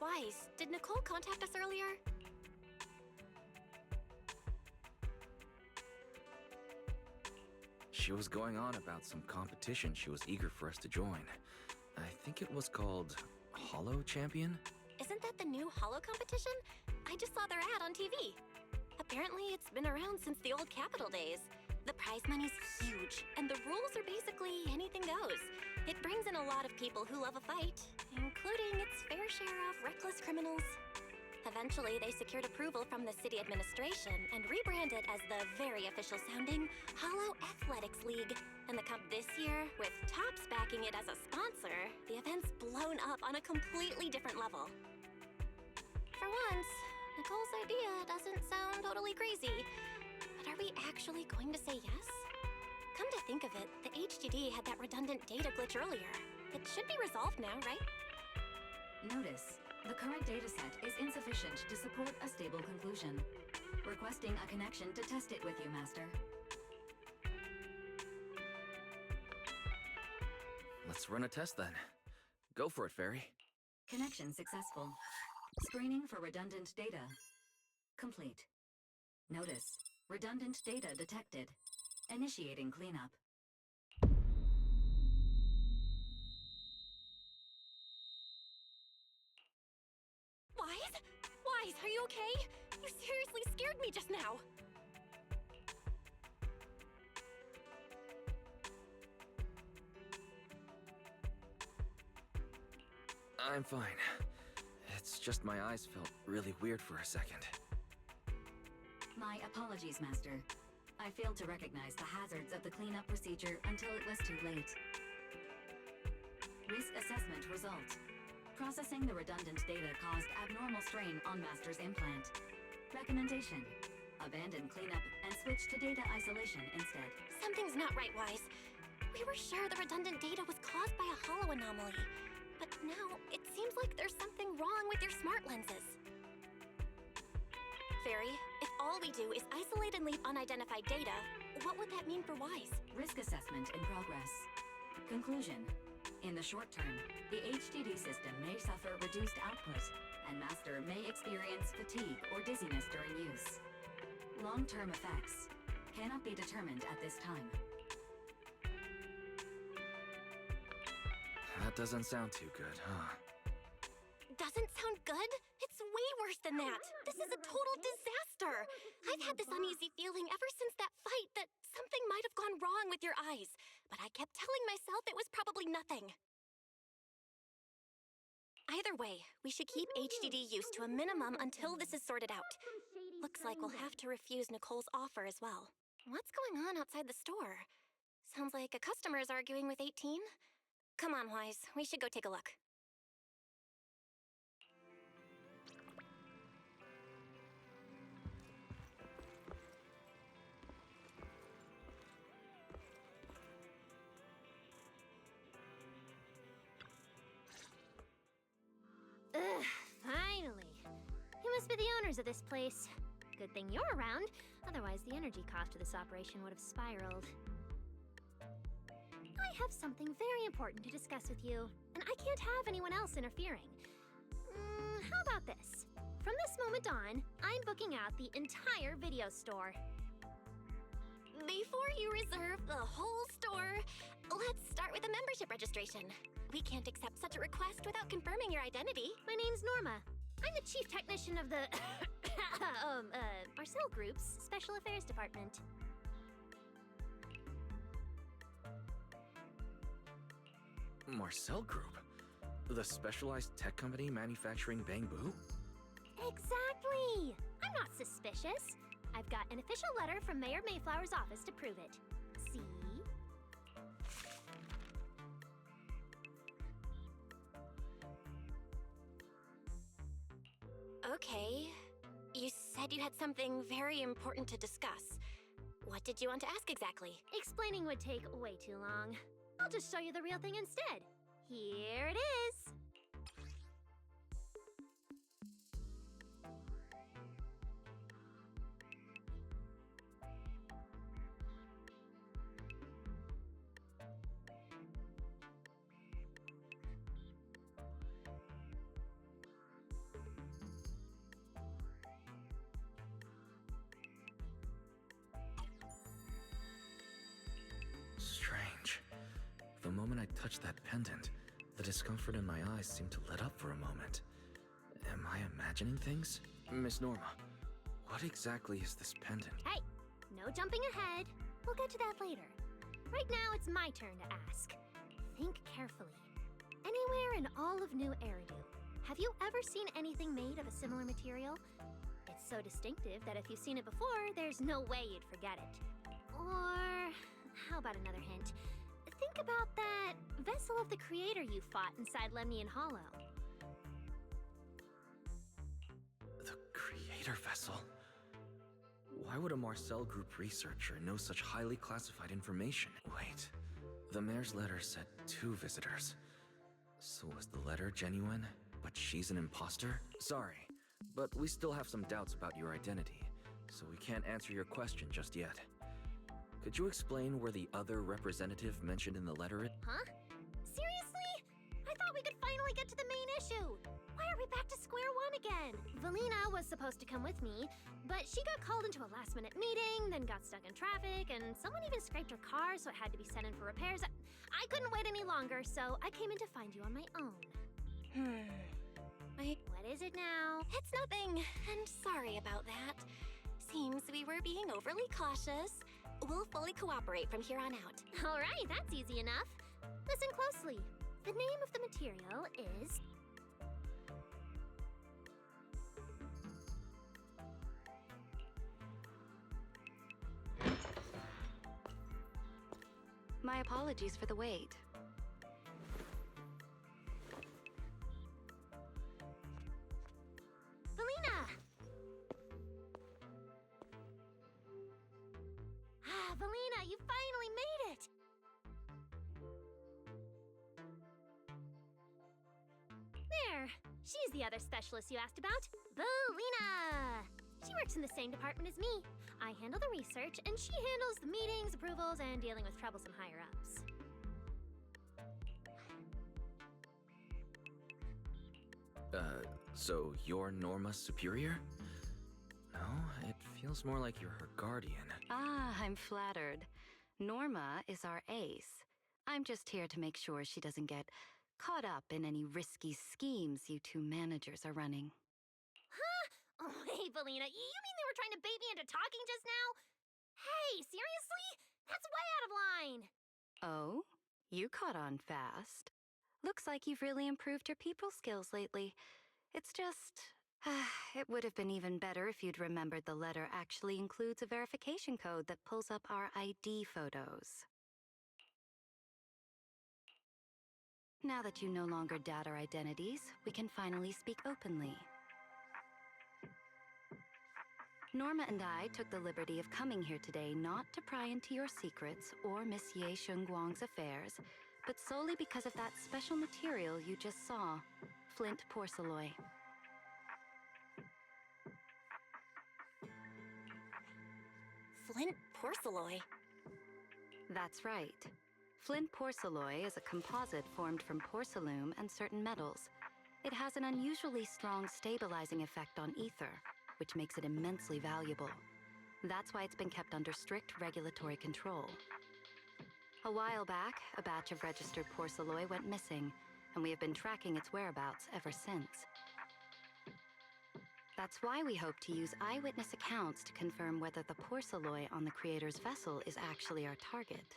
Wise, did Nicole contact us earlier? She was going on about some competition she was eager for us to join. I think it was called Hollow Champion? Isn't that the new Hollow competition? I just saw their ad on TV. Apparently, it's been around since the old Capital days. The prize money's huge, and the rules are basically anything goes. It brings in a lot of people who love a fight, including its fair share of reckless criminals. Eventually, they secured approval from the city administration and rebranded as the very official sounding Hollow Athletics League. And the cup this year, with Topps backing it as a sponsor, the event's blown up on a completely different level. For once, Nicole's idea doesn't sound totally crazy. But are we actually going to say yes? Come to think of it, the HDD had that redundant data glitch earlier. It should be resolved now, right? Notice: the current dataset is insufficient to support a stable conclusion. Requesting a connection to test it with you, Master. Let's run a test then. Go for it, Fairy. Connection successful. Screening for redundant data. Complete. Notice: redundant data detected. Initiating cleanup. Wise? Wise, are you okay? You seriously scared me just now. I'm fine. It's just my eyes felt really weird for a second. My apologies, Master. I failed to recognize the hazards of the cleanup procedure until it was too late. Risk assessment result. Processing the redundant data caused abnormal strain on Master's implant. Recommendation: abandon cleanup and switch to data isolation instead. Something's not right, Wise. We were sure the redundant data was caused by a hollow anomaly. But now, it seems like there's something wrong with your smart lenses. Fairy, if all we do is isolate and leave unidentified data, what would that mean for Wise? Risk assessment in progress. Conclusion: in the short term, the HDD system may suffer reduced output, and Master may experience fatigue or dizziness during use. Long-term effects cannot be determined at this time. That doesn't sound too good, huh? Doesn't sound good? It's way worse than that. This is a total disaster. I've had this uneasy feeling ever since that fight that something might have gone wrong with your eyes, but I kept telling myself it was probably nothing. Either way, we should keep HDD use to a minimum until this is sorted out. Looks like we'll have to refuse Nicole's offer as well. What's going on outside the store? Sounds like a customer is arguing with 18. Come on, Wise. We should go take a look. Ugh, finally. You must be the owners of this place. Good thing you're around, otherwise the energy cost of this operation would have spiraled. I have something very important to discuss with you, and I can't have anyone else interfering. How about this? From this moment on, I'm booking out the entire video store. Before you reserve the whole store, let's start with a membership registration. We can't accept such a request without confirming your identity. My name's Norma. I'm the chief technician of the Marcel Group's Special Affairs Department. Marcel Group? The specialized tech company manufacturing bamboo? Exactly! I'm not suspicious. I've got an official letter from Mayor Mayflower's office to prove it. See? Okay. You said you had something very important to discuss. What did you want to ask exactly? Explaining would take way too long. I'll just show you the real thing instead. Here it is. touched that pendant, the discomfort in my eyes seemed to let up for a moment. Am I imagining things? Miss Norma, what exactly is this pendant? Hey, no jumping ahead. We'll get to that later. Right now, it's my turn to ask. Think carefully. Anywhere in all of New Eridu, have you ever seen anything made of a similar material? It's so distinctive that if you've seen it before, there's no way you'd forget it. Or, how about another hint? Think about that vessel of the Creator you fought inside Lemnian Hollow. The Creator Vessel? Why would a Marcel Group researcher know such highly classified information? Wait, the mayor's letter said 2 visitors. So was the letter genuine, but she's an imposter? Sorry, but we still have some doubts about your identity, so we can't answer your question just yet. Could you explain where the other representative mentioned in the letter? Huh? Seriously? I thought we could finally get to the main issue. Why are we back to square one again? Valina was supposed to come with me, but she got called into a last-minute meeting, then got stuck in traffic, and someone even scraped her car, so it had to be sent in for repairs. I couldn't wait any longer, so I came in to find you on my own. What is it now? It's nothing, and sorry about that. Seems we were being overly cautious. We'll fully cooperate from here on out. All right, that's easy enough. Listen closely. The name of the material is... My apologies for the wait. Valina! Valina, you finally made it! There! She's the other specialist you asked about. Valina! She works in the same department as me. I handle the research, and she handles the meetings, approvals, and dealing with troublesome higher-ups. So you're Norma's superior? No, it feels more like you're her guardian. Ah, I'm flattered. Norma is our ace. I'm just here to make sure she doesn't get caught up in any risky schemes you 2 managers are running. Huh? Oh, hey, Valina, you mean they were trying to bait me into talking just now? Hey, seriously? That's way out of line! Oh? You caught on fast. Looks like you've really improved your people skills lately. It's just... it would have been even better if you'd remembered the letter actually includes a verification code that pulls up our ID photos. Now that you no longer doubt our identities, we can finally speak openly. Norma and I took the liberty of coming here today not to pry into your secrets or Miss Ye Shengguang's affairs, but solely because of that special material you just saw, flint porcelain. Flint porcelain. That's right. Flint porcelain is a composite formed from porcelain and certain metals. It has an unusually strong stabilizing effect on ether, which makes it immensely valuable. That's why it's been kept under strict regulatory control. A while back, a batch of registered porcelain went missing, and we have been tracking its whereabouts ever since. That's why we hope to use eyewitness accounts to confirm whether the porcelain on the Creator's vessel is actually our target.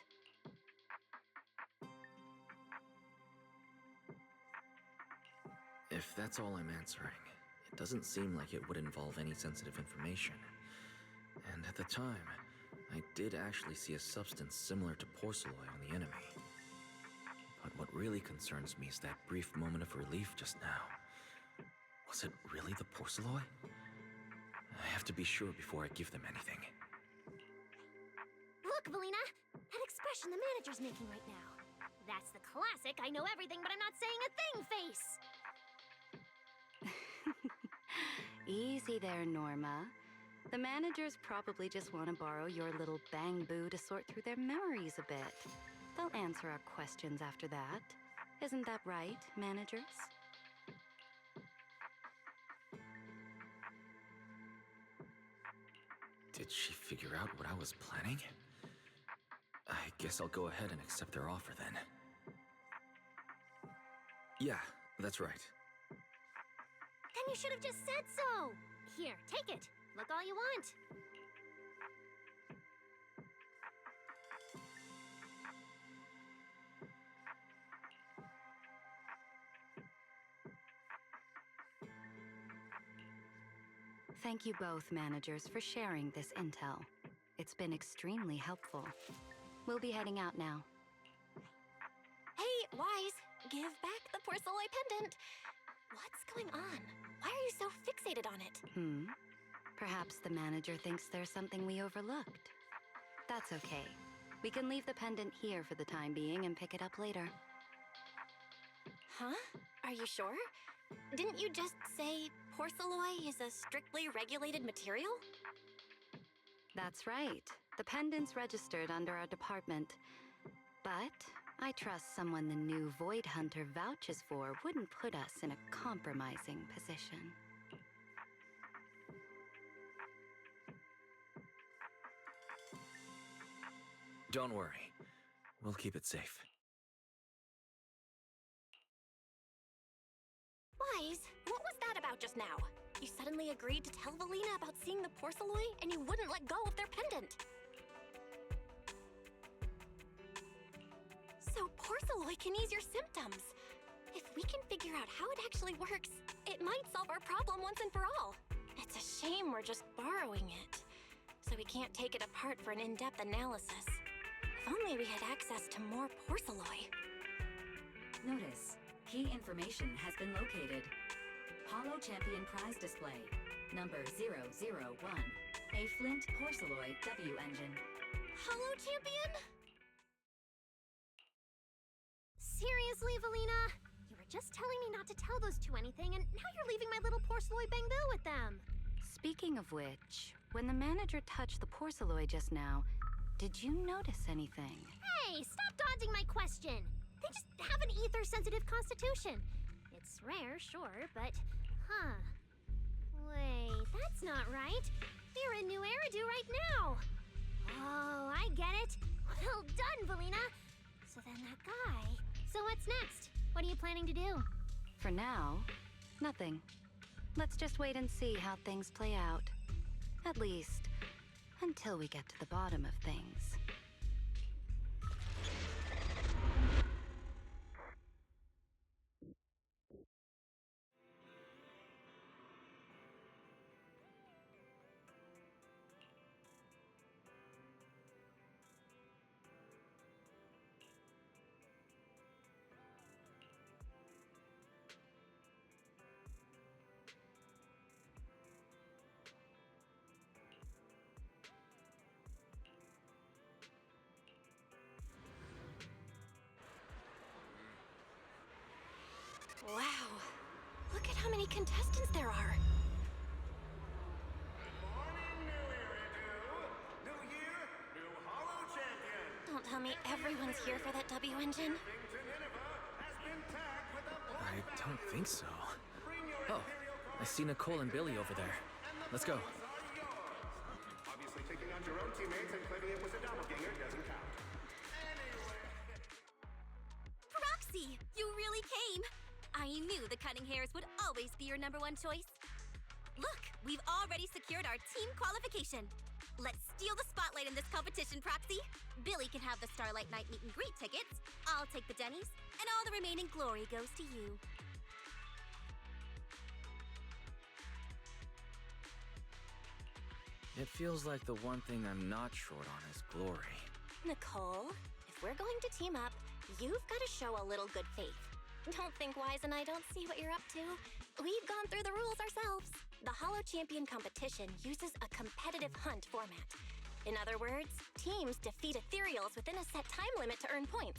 If that's all I'm answering, it doesn't seem like it would involve any sensitive information. And at the time, I did actually see a substance similar to porcelain on the enemy. But what really concerns me is that brief moment of relief just now. Was it really the porcelain? I have to be sure before I give them anything. Look, Valina! That expression the manager's making right now. That's the classic I know everything but I'm not saying a thing face! Easy there, Norma. The managers probably just want to borrow your little bang-boo to sort through their memories a bit. They'll answer our questions after that. Isn't that right, managers? Did she figure out what I was planning? I guess I'll go ahead and accept their offer then. Yeah, that's right. Then you should have just said so! Here, take it. Look all you want. Thank you both, managers, for sharing this intel. It's been extremely helpful. We'll be heading out now. Hey, Wise, give back the porcelain pendant. What's going on? Why are you so fixated on it? Perhaps the manager thinks there's something we overlooked. That's okay. We can leave the pendant here for the time being and pick it up later. Huh? Are you sure? Didn't you just say porcelain is a strictly regulated material? That's right. The pendant's registered under our department. But I trust someone the new Void Hunter vouches for wouldn't put us in a compromising position. Don't worry. We'll keep it safe. Wise, what was that about just now? You suddenly agreed to tell Valina about seeing the porcelain, and you wouldn't let go of their pendant. So porcelain can ease your symptoms. If we can figure out how it actually works, it might solve our problem once and for all. It's a shame we're just borrowing it, so we can't take it apart for an in-depth analysis. If only we had access to more porcelain. Notice, key information has been located. Holo Champion prize display, number 001, a Flint Porceloid W engine. Holo Champion? Seriously, Valina? You were just telling me not to tell those two anything, and now you're leaving my little porcelain bamboo with them. Speaking of which, when the manager touched the porceloid just now, did you notice anything? Hey, stop dodging my question. They just have an ether-sensitive constitution. It's rare, sure, but... Huh. Wait, that's not right. They're in New Eridu right now. Oh, I get it. Well done, Valina. So then that guy... So what's next? What are you planning to do? For now, nothing. Let's just wait and see how things play out. At least, until we get to the bottom of things. Wow. Look at how many contestants there are. New year, new Holo Champion. Don't tell me everyone's here for that W engine. To Nineveh has been tagged with a black I don't think so. Bring your Oh, I see Nicole and Billy over there. Let's go. are yours. Obviously, taking on your own teammates and claiming it was a doppelganger doesn't count. Anyway. Roxy, you really came. I knew the cutting hairs would always be your number one choice. Look, we've already secured our team qualification. Let's steal the spotlight in this competition, Proxy. Billy can have the Starlight Night meet and greet tickets. I'll take the Denny's, and all the remaining glory goes to you. It feels like the one thing I'm not short on is glory. Nicole, if we're going to team up, you've got to show a little good faith. Don't think Wise and I don't see what you're up to. We've gone through the rules ourselves. The Holo Champion competition uses a competitive hunt format. In other words, teams defeat ethereals within a set time limit to earn points.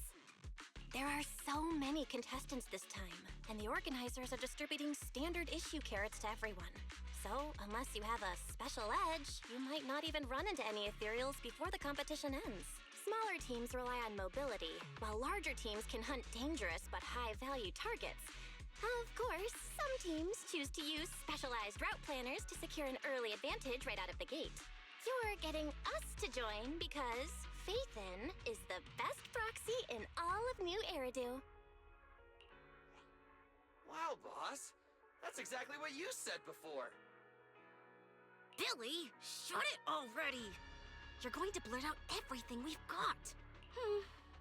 There are so many contestants this time, and the organizers are distributing standard issue carrots to everyone. So, unless you have a special edge, you might not even run into any ethereals before the competition ends. Smaller teams rely on mobility, while larger teams can hunt dangerous but high-value targets. Of course, some teams choose to use specialized route planners to secure an early advantage right out of the gate. You're getting us to join because Faithin is the best proxy in all of New Eridu. Wow, boss. That's exactly what you said before. Billy, shut it already! You're going to blurt out everything we've got.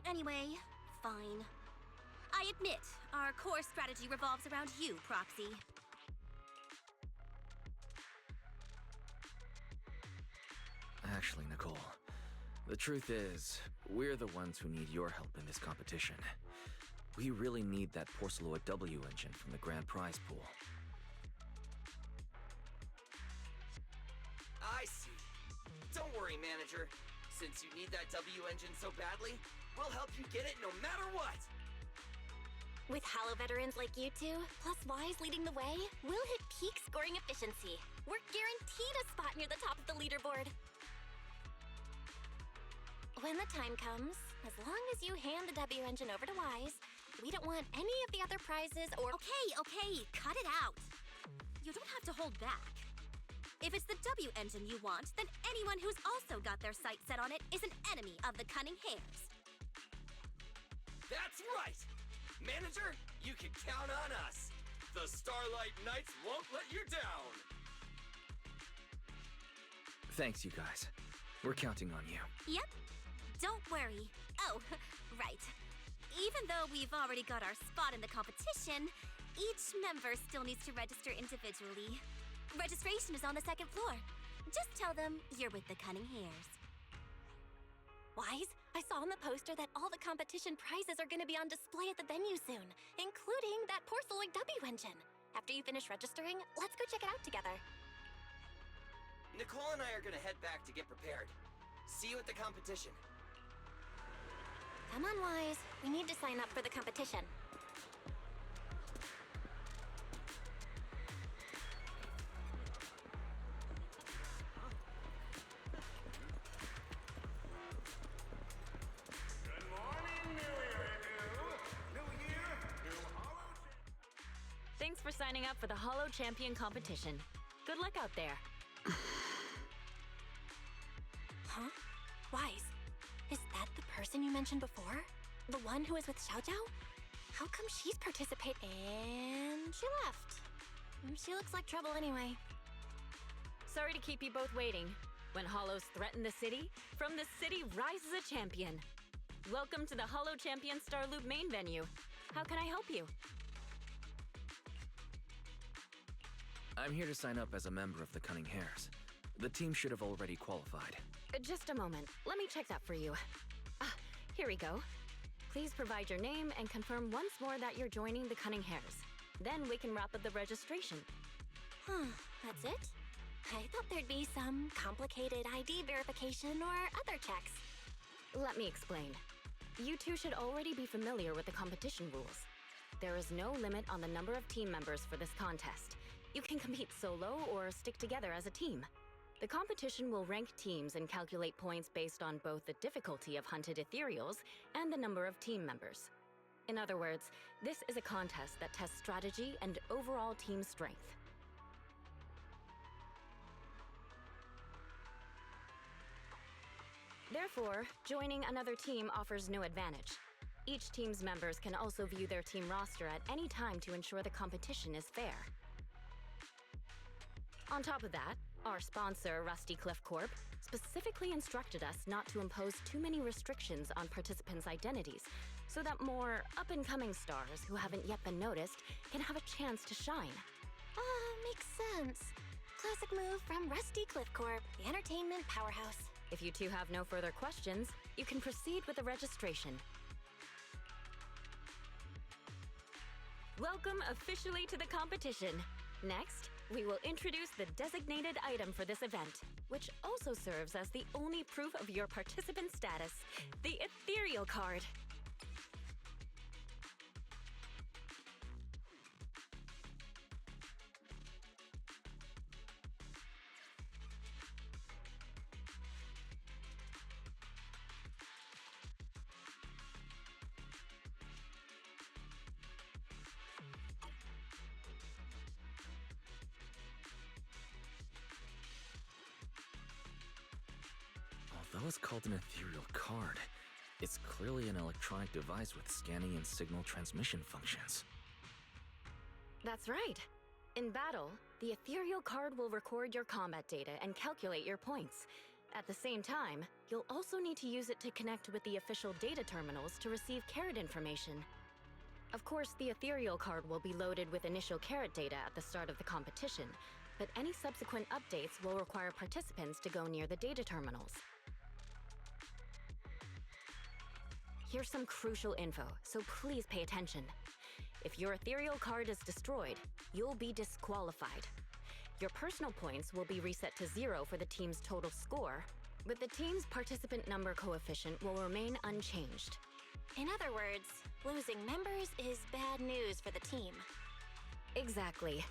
Anyway, fine. I admit, our core strategy revolves around you, Proxy. Actually, Nicole, the truth is, we're the ones who need your help in this competition. We really need that Porceloid W engine from the grand prize pool. I see. Don't worry, manager. Since you need that W engine so badly, we'll help you get it no matter what. With Halo veterans like you two, plus Wise leading the way, we'll hit peak scoring efficiency. We're guaranteed a spot near the top of the leaderboard. When the time comes, as long as you hand the W engine over to Wise, we don't want any of the other prizes or— Okay, cut it out. You don't have to hold back. If it's the W engine you want, then anyone who's also got their sights set on it is an enemy of the Cunning Hares. That's right! Manager, you can count on us. The Starlight Knights won't let you down. Thanks, you guys. We're counting on you. Yep. Don't worry. Oh, right. Even though we've already got our spot in the competition, each member still needs to register individually. Registration is on the second floor. Just tell them you're with the Cunning Hares. Wise, I saw on the poster that all the competition prizes are going to be on display at the venue soon, including that Porceloid W engine. After you finish registering, let's go check it out together. Nicole and I are gonna head back to get prepared. See you at the competition. Come on, Wise. We need to sign up for the competition. Good morning, New Year, New Year, New Hollow. Thanks for signing up for the Hollow Champion competition. Good luck out there. Huh? Wise, is that the person you mentioned before? The one who was with Xiao Zhao? How come she's participating and she left? She looks like trouble anyway. Sorry to keep you both waiting. When Hollows threaten the city, from the city rises a champion. Welcome to the Hollow Champion Starloop main venue. How can I help you? I'm here to sign up as a member of the Cunning Hares. The team should have already qualified. Just a moment. Let me check that for you. Here we go. Please provide your name and confirm once more that you're joining the Cunning Hares. Then we can wrap up the registration. That's it? I thought there'd be some complicated ID verification or other checks. Let me explain. You two should already be familiar with the competition rules. There is no limit on the number of team members for this contest. You can compete solo or stick together as a team. The competition will rank teams and calculate points based on both the difficulty of hunted ethereals and the number of team members. In other words, this is a contest that tests strategy and overall team strength. Therefore, joining another team offers no advantage. Each team's members can also view their team roster at any time to ensure the competition is fair. On top of that, our sponsor, Rusty Cliff Corp, specifically instructed us not to impose too many restrictions on participants' identities, so that more up-and-coming stars who haven't yet been noticed can have a chance to shine. Makes sense. Classic move from Rusty Cliff Corp, the entertainment powerhouse. If you two have no further questions, you can proceed with the registration. Welcome officially to the competition. Next, we will introduce the designated item for this event, which also serves as the only proof of your participant status, the Ethereal card. Although it's called an ethereal card, it's clearly an electronic device with scanning and signal transmission functions. That's right. In battle, the ethereal card will record your combat data and calculate your points. At the same time, you'll also need to use it to connect with the official data terminals to receive carrot information. Of course, the ethereal card will be loaded with initial carrot data at the start of the competition, but any subsequent updates will require participants to go near the data terminals. Here's some crucial info, so please pay attention. If your ethereal card is destroyed, you'll be disqualified. Your personal points will be reset to 0 for the team's total score, but the team's participant number coefficient will remain unchanged. In other words, losing members is bad news for the team. Exactly.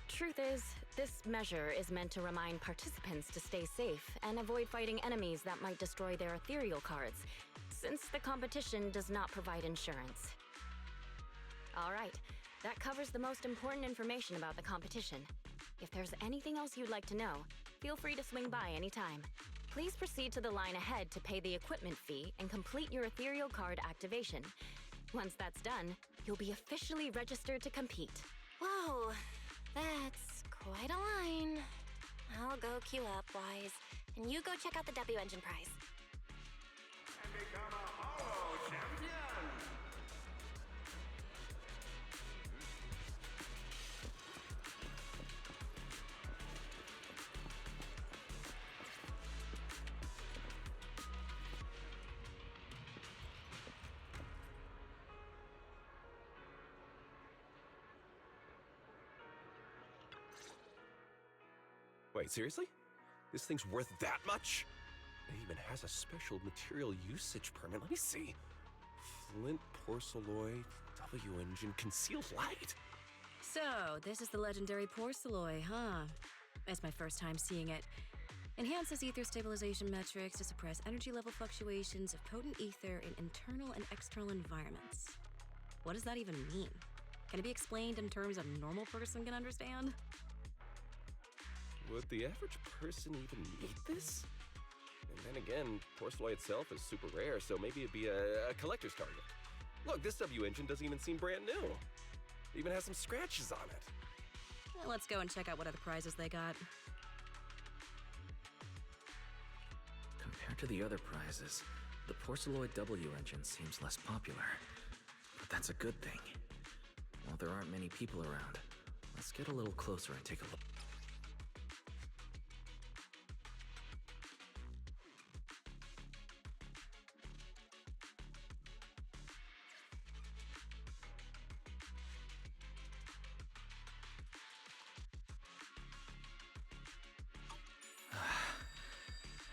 Truth is, this measure is meant to remind participants to stay safe and avoid fighting enemies that might destroy their ethereal cards, since the competition does not provide insurance. All right, that covers the most important information about the competition. If there's anything else you'd like to know, feel free to swing by anytime. Please proceed to the line ahead to pay the equipment fee and complete your ethereal card activation. Once that's done, you'll be officially registered to compete. Whoa, that's quite a line. I'll go queue up, Wise, and you go check out the W Engine prize. And become a Hollow Champion! Wait, seriously? This thing's worth that much? It even has a special material usage permit. Let me see. Flint, porcelloy, W engine, concealed light. So, this is the legendary porcelloy, huh? It's my first time seeing it. Enhances ether stabilization metrics to suppress energy level fluctuations of potent ether in internal and external environments. What does that even mean? Can it be explained in terms a normal person can understand? Would the average person even need this? And then again, porcelloy itself is super rare, so maybe it'd be a collector's target. Look, this W engine doesn't even seem brand new. It even has some scratches on it. Well, let's go and check out what other prizes they got. Compared to the other prizes, the porcelloid W engine seems less popular. But that's a good thing. While there aren't many people around, let's get a little closer and take a look.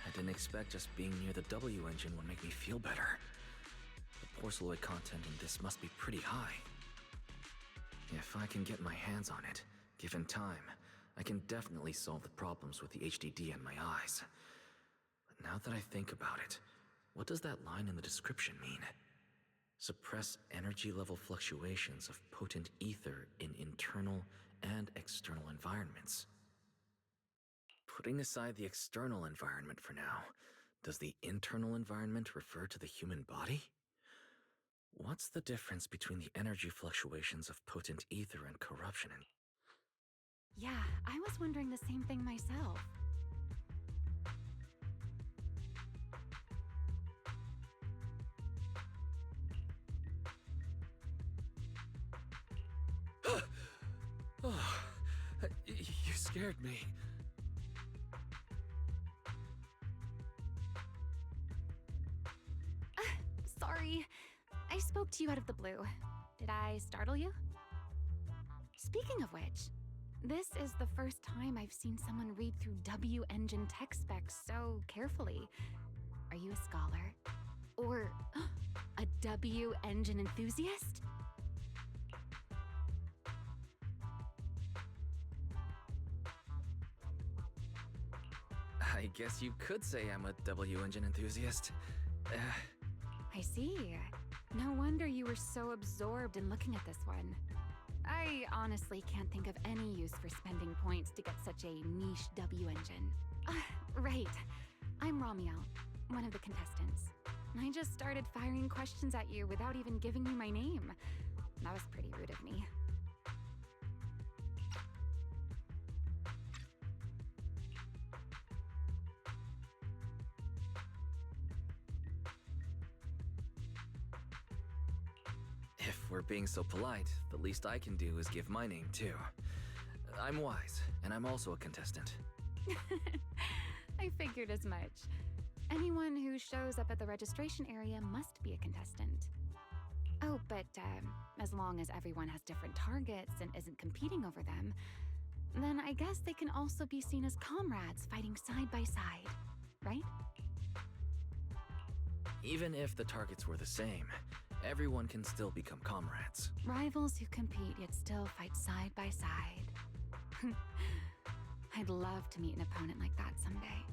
I didn't expect just being near the W engine would make me feel better. The porcelloid content in this must be pretty high. If I can get my hands on it, given time, I can definitely solve the problems with the HDD in my eyes. But now that I think about it, what does that line in the description mean? Suppress energy level fluctuations of potent ether in internal and external environments. Putting aside the external environment for now, does the internal environment refer to the human body? What's the difference between the energy fluctuations of potent ether and corruption and... Yeah, I was wondering the same thing myself. Oh, you scared me. Sorry, I spoke to you out of the blue. Did I startle you? Speaking of which, this is the first time I've seen someone read through W engine tech specs so carefully. Are you a scholar? Or a W engine enthusiast? I guess you could say I'm a W engine enthusiast. I see. No wonder you were so absorbed in looking at this one. I honestly can't think of any use for spending points to get such a niche W engine. Right. I'm Ramiel, one of the contestants. I just started firing questions at you without even giving you my name. That was pretty rude of me. we're being so polite, the least I can do is give my name too. I'm Wise, and I'm also a contestant. I figured as much. Anyone who shows up at the registration area must be a contestant. Oh, but as long as everyone has different targets and isn't competing over them, then I guess they can also be seen as comrades fighting side by side, right? Even if the targets were the same, everyone can still become comrades. Rivals who compete yet still fight side by side. I'd love to meet an opponent like that someday.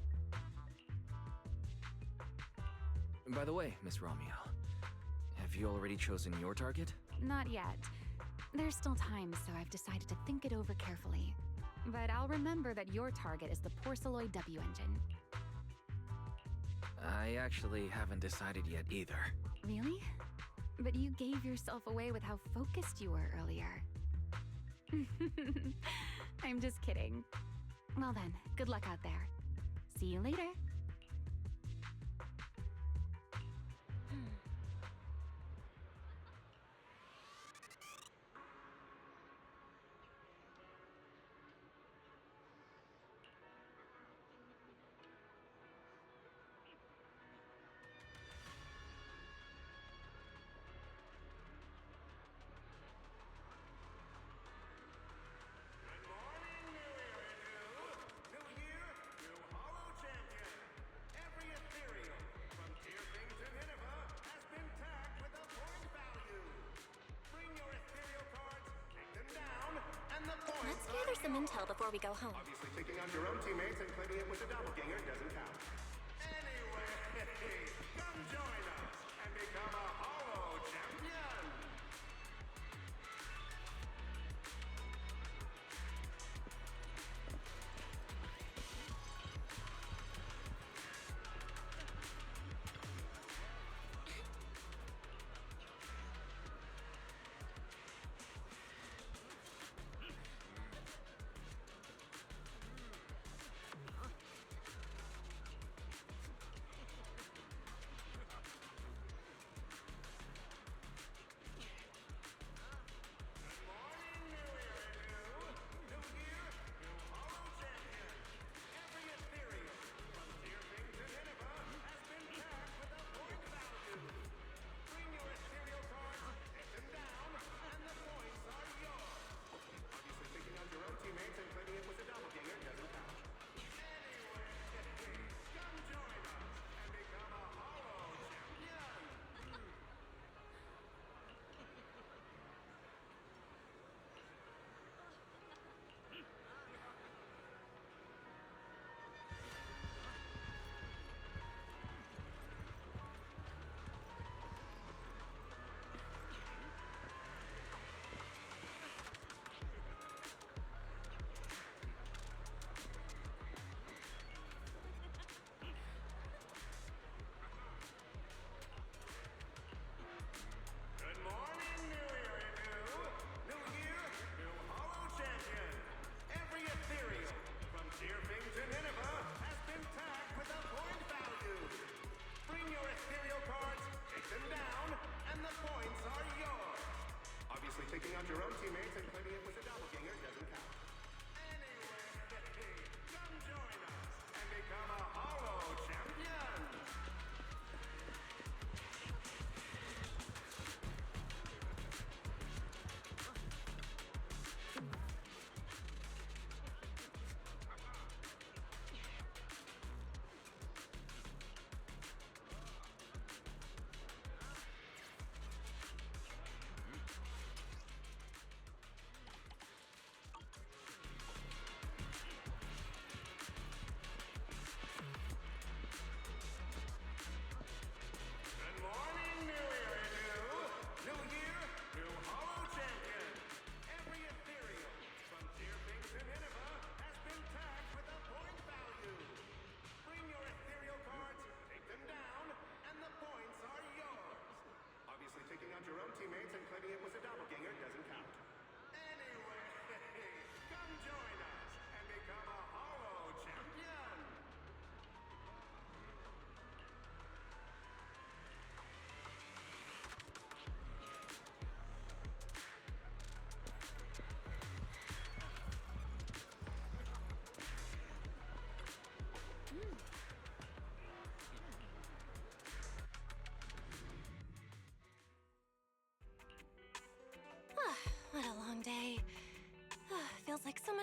By the way, Miss Romeo, have you already chosen your target? Not yet. There's still time, so I've decided to think it over carefully. But I'll remember that your target is the Porceloid W engine. I actually haven't decided yet either. Really? But you gave yourself away with how focused you were earlier. I'm just kidding. Well then, good luck out there. See you later. New year, new Hollow Champion. Every ethereal, from Tearfing to Nineveh, has been tagged with a point value. Bring your ethereal cards, take them down, and the points. Let's gather some intel before we go home. Obviously, taking on your own teammates and claiming it was a doppelganger doesn't count. Anyway, come join us and become a Hollow Champion.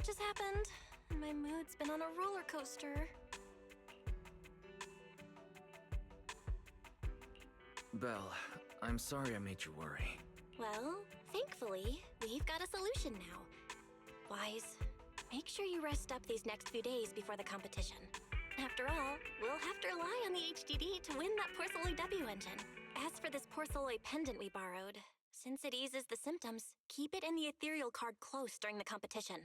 much has happened. My mood's been on a roller coaster. Belle, I'm sorry I made you worry. Well, thankfully, we've got a solution now. Wise, make sure you rest up these next few days before the competition. After all, we'll have to rely on the HDD to win that Porceloid W engine. As for this Porceloid pendant we borrowed, since it eases the symptoms, keep it in the ethereal card close during the competition.